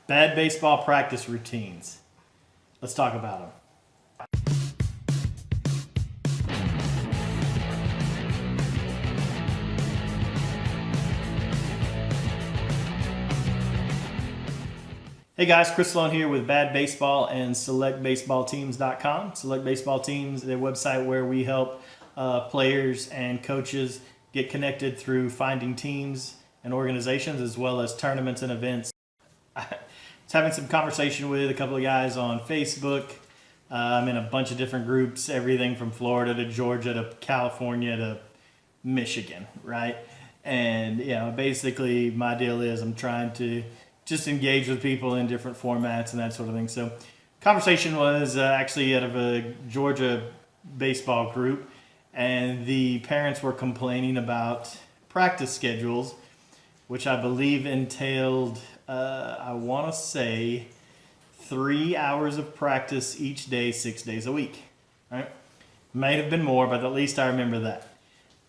Bad baseball practice routines. Let's talk about them. Hey guys, Chris Sloan here with Bad Baseball and SelectBaseballTeams.com. Select Baseball Teams, their website where we help players and coaches get connected through finding teams and organizations as well as tournaments and events. I was having some conversation with a couple of guys on Facebook. I'm in a bunch of different groups, everything from Florida to Georgia to California to Michigan, right? And basically my deal is I'm trying to just engage with people in different formats and that sort of thing. So conversation was actually out of a Georgia baseball group, and the parents were complaining about practice schedules, which I believe entailed, I want to say, 3 hours of practice each day, 6 days a week, right? May have been more, but at least I remember that.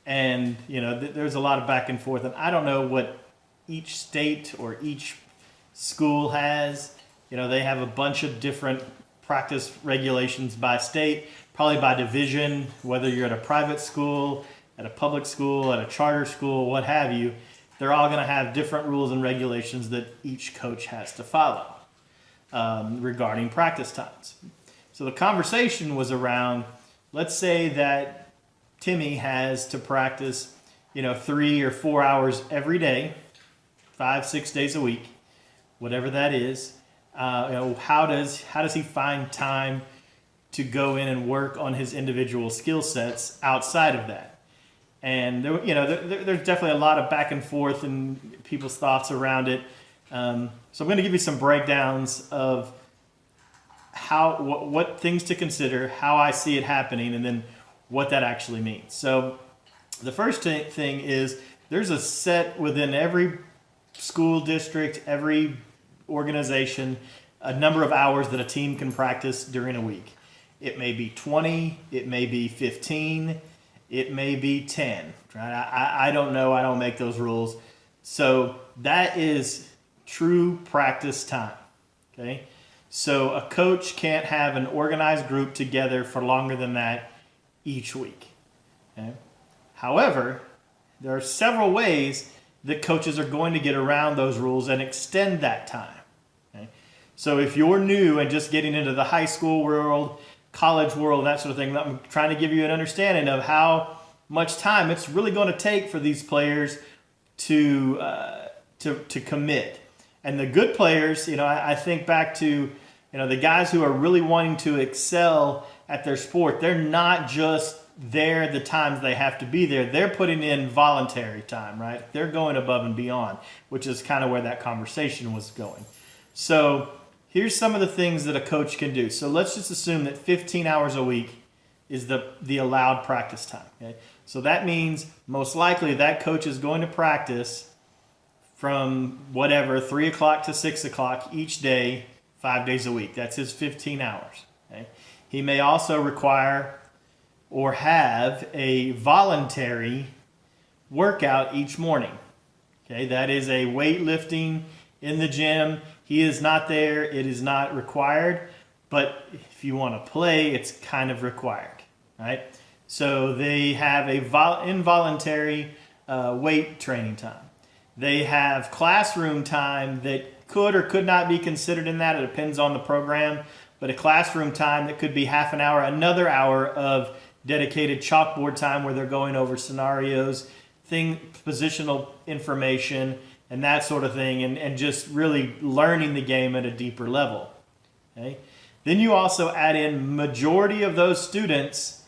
And, there's a lot of back and forth, and I don't know what each state or each school has. They have a bunch of different practice regulations by state, probably by division, whether you're at a private school, at a public school, at a charter school, what have you. They're all going to have different rules and regulations that each coach has to follow regarding practice times. So the conversation was around, let's say that Timmy has to practice 3 or 4 hours every day, 5-6 days a week, whatever that is. How does he find time to go in and work on his individual skill sets outside of that? And there's definitely a lot of back and forth and people's thoughts around it. So I'm going to give you some breakdowns of what things to consider, how I see it happening, and then what that actually means. So the first thing is there's a set within every school district, every organization, a number of hours that a team can practice during a week. It may be 20, it may be 15, it may be 10, right? I don't know, I don't make those rules. So that is true practice time, okay? So a coach can't have an organized group together for longer than that each week, okay? However, there are several ways that coaches are going to get around those rules and extend that time. Okay? So if you're new and just getting into the high school world, college world, that sort of thing, I'm trying to give you an understanding of how much time it's really going to take for these players to commit. And the good players, I think back to the guys who are really wanting to excel at their sport. They're not just there the times they have to be there. They're putting in voluntary time, right? They're going above and beyond, which is kind of where that conversation was going. So here's some of the things that a coach can do. So let's just assume that 15 hours a week is the allowed practice time. Okay? So that means most likely that coach is going to practice from 3 o'clock to 6 o'clock each day, 5 days a week. That's his 15 hours. Okay? He may also require or have a voluntary workout each morning. Okay, that is a weightlifting in the gym. He is not there. It is not required. But if you want to play, it's kind of required. Right? So they have a involuntary weight training time. They have classroom time that could or could not be considered in that. It depends on the program. But a classroom time that could be half an hour, another hour of dedicated chalkboard time where they're going over scenarios, positional information, and that sort of thing, and just really learning the game at a deeper level. Okay? Then you also add in majority of those students,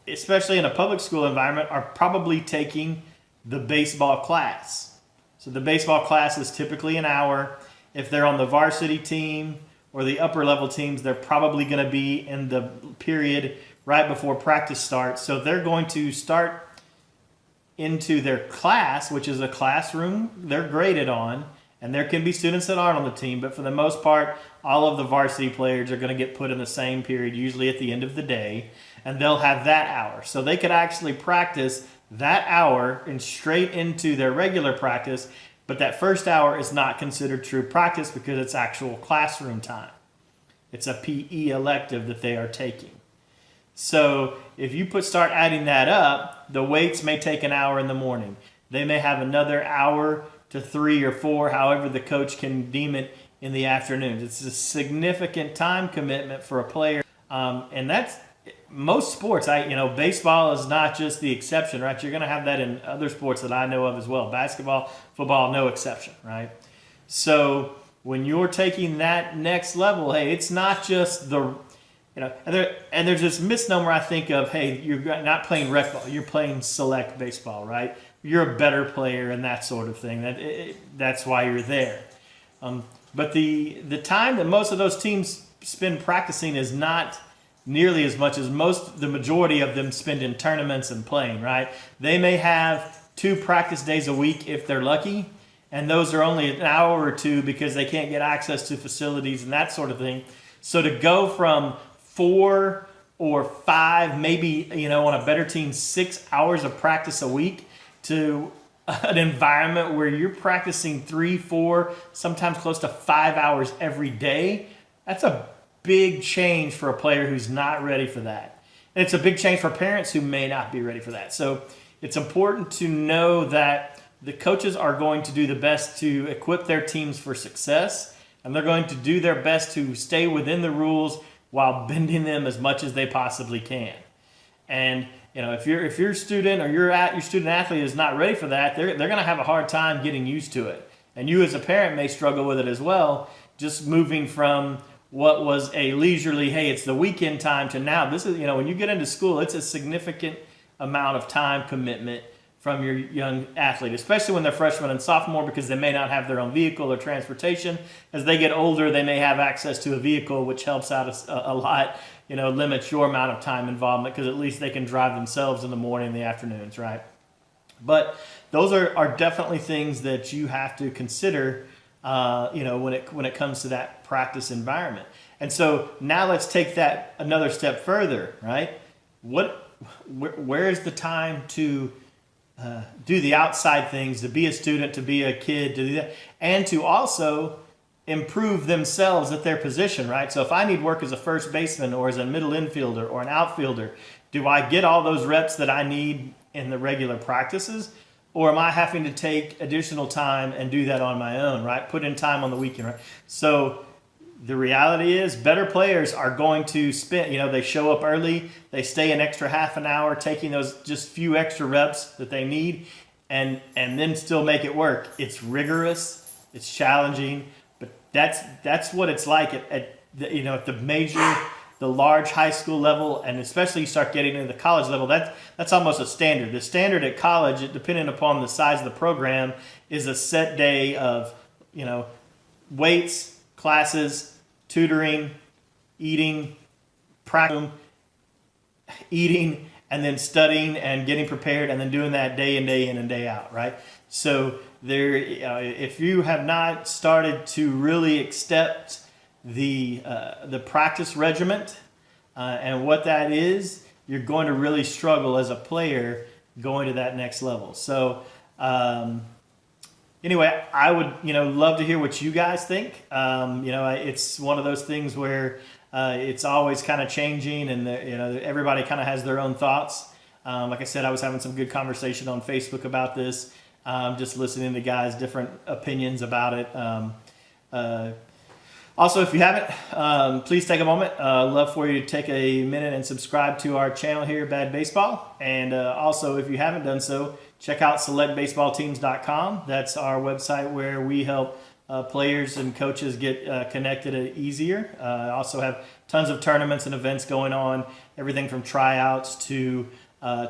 especially in a public school environment, are probably taking the baseball class. So the baseball class is typically an hour. If they're on the varsity team or the upper level teams, they're probably going to be in the period right before practice starts. So they're going to start into their class, which is a classroom they're graded on, and there can be students that aren't on the team, but for the most part, all of the varsity players are going to get put in the same period, usually at the end of the day, and they'll have that hour. So they could actually practice that hour and straight into their regular practice, But that first hour is not considered true practice because it's actual classroom time. It's a PE elective that they are taking. So if you start adding that up, the weights may take an hour in the morning. They may have another hour to 3 or 4, however the coach can deem it, in the afternoons. It's a significant time commitment for a player. And that's most sports. Baseball is not just the exception, right? You're going to have that in other sports that I know of as well. Basketball, football, no exception, right? So when you're taking that next level, hey, it's not just and there's this misnomer I think of, hey, you're not playing rec ball, you're playing select baseball, right? You're a better player and that sort of thing. That's why you're there. But the time that most of those teams spend practicing is not nearly as much as the majority of them spend in tournaments and playing, right? They may have 2 practice days a week if they're lucky, and those are only an hour or 2 because they can't get access to facilities and that sort of thing. So to go from 4 or 5, maybe, on a better team, 6 hours of practice a week to an environment where you're practicing 3, 4, sometimes close to 5 hours every day, that's a big change for a player who's not ready for that. And it's a big change for parents who may not be ready for that. So it's important to know that the coaches are going to do the best to equip their teams for success, and they're going to do their best to stay within the rules while bending them as much as they possibly can. And if your student or your student athlete is not ready for that, they're going to have a hard time getting used to it. And you as a parent may struggle with it as well, just moving from what was a leisurely, hey, it's the weekend time, to now this is, when you get into school, it's a significant amount of time commitment from your young athlete, especially when they're freshman and sophomore, because they may not have their own vehicle or transportation. As they get older, they may have access to a vehicle, which helps out a lot, limits your amount of time involvement, because at least they can drive themselves in the morning and the afternoons, right? But those are definitely things that you have to consider, when it comes to that practice environment. And so now let's take that another step further, right? Where is the time to do the outside things, to be a student, to be a kid, to do that, and to also improve themselves at their position, right? So if I need work as a first baseman or as a middle infielder or an outfielder, do I get all those reps that I need in the regular practices? Or am I having to take additional time and do that on my own, right? Put in time on the weekend, right? So the reality is better players are going to spend, they show up early, they stay an extra half an hour taking those just few extra reps that they need, and then still make it work. It's rigorous, it's challenging, but that's what it's like at the large high school level, and especially you start getting into the college level, that's almost a standard. The standard at college, depending upon the size of the program, is a set day of, weights, classes, tutoring, eating, practice, eating, and then studying and getting prepared, and then doing that day in, day in, and day out, right? So if you have not started to really accept the practice regiment and what that is, you're going to really struggle as a player going to that next level. So anyway, I would love to hear what you guys think. It's one of those things where it's always kind of changing, and everybody kind of has their own thoughts. Like I said, I was having some good conversation on Facebook about this, just listening to guys' different opinions about it. Also, if you haven't, please take a moment. I'd love for you to take a minute and subscribe to our channel here, Bad Baseball. And also, if you haven't done so, check out selectbaseballteams.com. That's our website where we help players and coaches get connected easier. Also have tons of tournaments and events going on, everything from tryouts to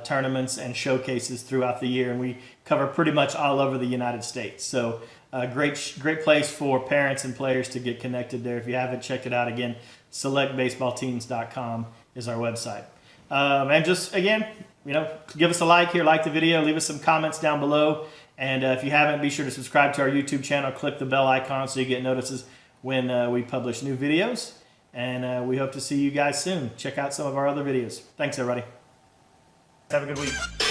tournaments and showcases throughout the year. And we cover pretty much all over the United States. So great place for parents and players to get connected there. If you haven't checked it out, again, selectbaseballteams.com is our website. And just, again, give us a like here, like the video, leave us some comments down below. And if you haven't, be sure to subscribe to our YouTube channel, click the bell icon so you get notices when we publish new videos. And we hope to see you guys soon. Check out some of our other videos. Thanks, everybody. Have a good week.